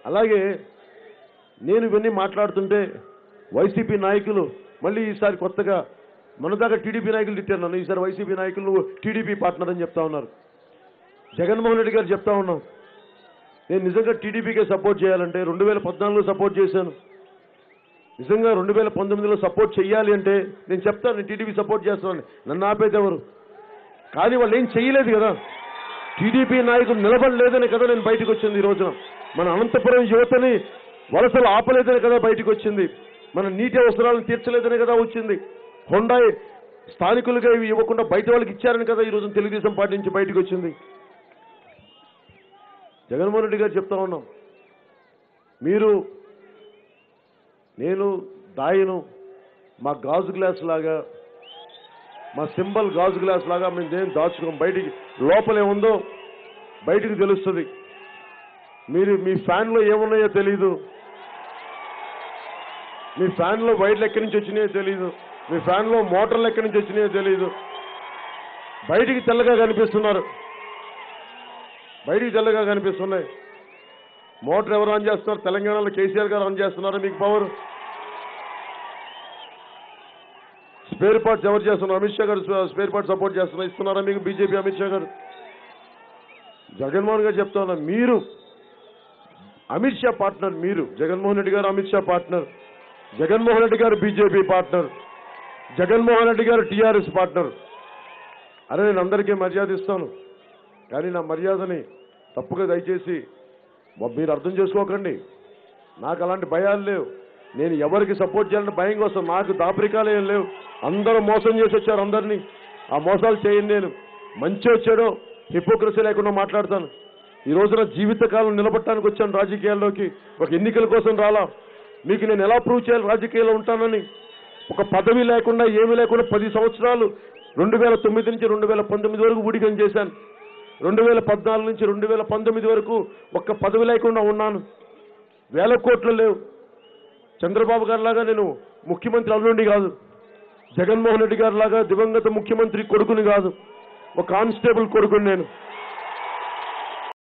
అలాగే నేను ఇవన్నీ మాట్లాడుతుంటే వైసీపీ నాయకులు మళ్ళీ ఈసారి కొత్తగా మనదాకా టీడీపీ నాయకులు తిట్టారు నన్ను, ఈసారి వైసీపీ నాయకులు టీడీపీ పార్ట్నర్ అని చెప్తా ఉన్నారు. జగన్మోహన్ రెడ్డి గారు చెప్తా ఉన్నాం, నేను నిజంగా టీడీపీకే సపోర్ట్ చేయాలంటే 2014లో సపోర్ట్ చేశాను. నిజంగా 2019లో సపోర్ట్ చేయాలి అంటే నేను చెప్తాను, నేను టీడీపీ సపోర్ట్ చేస్తానని. నన్ను ఆపేది ఎవరు? కానీ వాళ్ళు ఏం చేయలేదు కదా. టీడీపీ నాయకులు నిలబడలేదనే కదా నేను బయటకు వచ్చింది. ఈ రోజున మన అనంతపురం యువతని వలసలు ఆపలేదనే కదా బయటకు వచ్చింది. మన నీటి అవసరాలను తీర్చలేదనే కదా వచ్చింది. హుండాయ్ స్థానికులుగా ఇవి ఇవ్వకుండా బయట వాళ్ళకి ఇచ్చారని కదా ఈ రోజు తెలుగుదేశం పార్టీ నుంచి బయటకు వచ్చింది. జగన్మోహన్ రెడ్డి గారు చెప్తా ఉన్నాం, మీరు నేను దాయను మా గాజు గ్లాస్ లాగా, మా సింబల్ గాజు గ్లాస్ లాగా మేము దేని దాచుకోం. బయటికి లోపలేముందో బయటికి తెలుస్తుంది. మీరు మీ ఫ్యాన్లో ఏమున్నాయో తెలీదు, మీ ఫ్యాన్లో వైర్లు ఎక్కడి నుంచి వచ్చినాయో తెలీదు, మీ ఫ్యాన్లో మోటార్లు ఎక్కడి నుంచి వచ్చినాయో తెలీదు. బయటికి తెల్లగా కనిపిస్తున్నారు, బయటికి తెల్లగా కనిపిస్తున్నాయి. మోటార్ ఎవరు ఆన్ చేస్తున్నారు? తెలంగాణలో కేసీఆర్ గారు ఆన్ చేస్తున్నారు. మీకు పవర్ స్పేర్ పార్ట్స్ ఎవరు చేస్తున్నారు? అమిత్ షా గారు స్పేర్ పార్ట్స్ సపోర్ట్ చేస్తున్నారు, ఇస్తున్నారా మీకు బీజేపీ అమిత్ షా గారు? జగన్మోహన్ గారు చెప్తా ఉన్నారు, మీరు అమిత్ షా పార్ట్నర్, మీరు జగన్మోహన్ రెడ్డి గారు అమిత్ షా పార్ట్నర్, జగన్మోహన్ రెడ్డి గారు బీజేపీ పార్ట్నర్, జగన్మోహన్ రెడ్డి గారు టీఆర్ఎస్ పార్ట్నర్. అరే నేను అందరికీ మర్యాద ఇస్తాను, కానీ నా మర్యాదని తప్పుగా దయచేసి మీరు అర్థం చేసుకోకండి. నాకు అలాంటి భయాలు లేవు. నేను ఎవరికి సపోర్ట్ చేయాలంటే భయం కోసం, నాకు దాపరికాలు ఏం లేవు. అందరూ మోసం చేసి వచ్చారు అందరినీ, ఆ మోసాలు చేయను. నేను మంచి వచ్చాడో హిపోక్రసీ లేకుండా మాట్లాడతాను. ఈ రోజున జీవితకాలం నిలబట్టడానికి వచ్చాను రాజకీయాల్లోకి, ఒక ఎన్నికల కోసం రాలా. మీకు నేను ఎలా ప్రూవ్ చేయాలి రాజకీయాల్లో ఉంటానని? ఒక పదవి లేకుండా ఏమీ లేకుండా 10 సంవత్సరాలు 2009 నుంచి 2019 వరకు ఊడిగం చేశాను. 2014 నుంచి 2019 వరకు ఒక్క పదవి లేకుండా ఉన్నాను. 1000 కోట్లు లేవు. చంద్రబాబు గారి లాగా నేను ముఖ్యమంత్రి అల్లుండి కాదు, జగన్మోహన్ రెడ్డి గారి లాగా దివంగత ముఖ్యమంత్రి కొడుకుని కాదు, ఒక కానిస్టేబుల్ కొడుకుని నేను.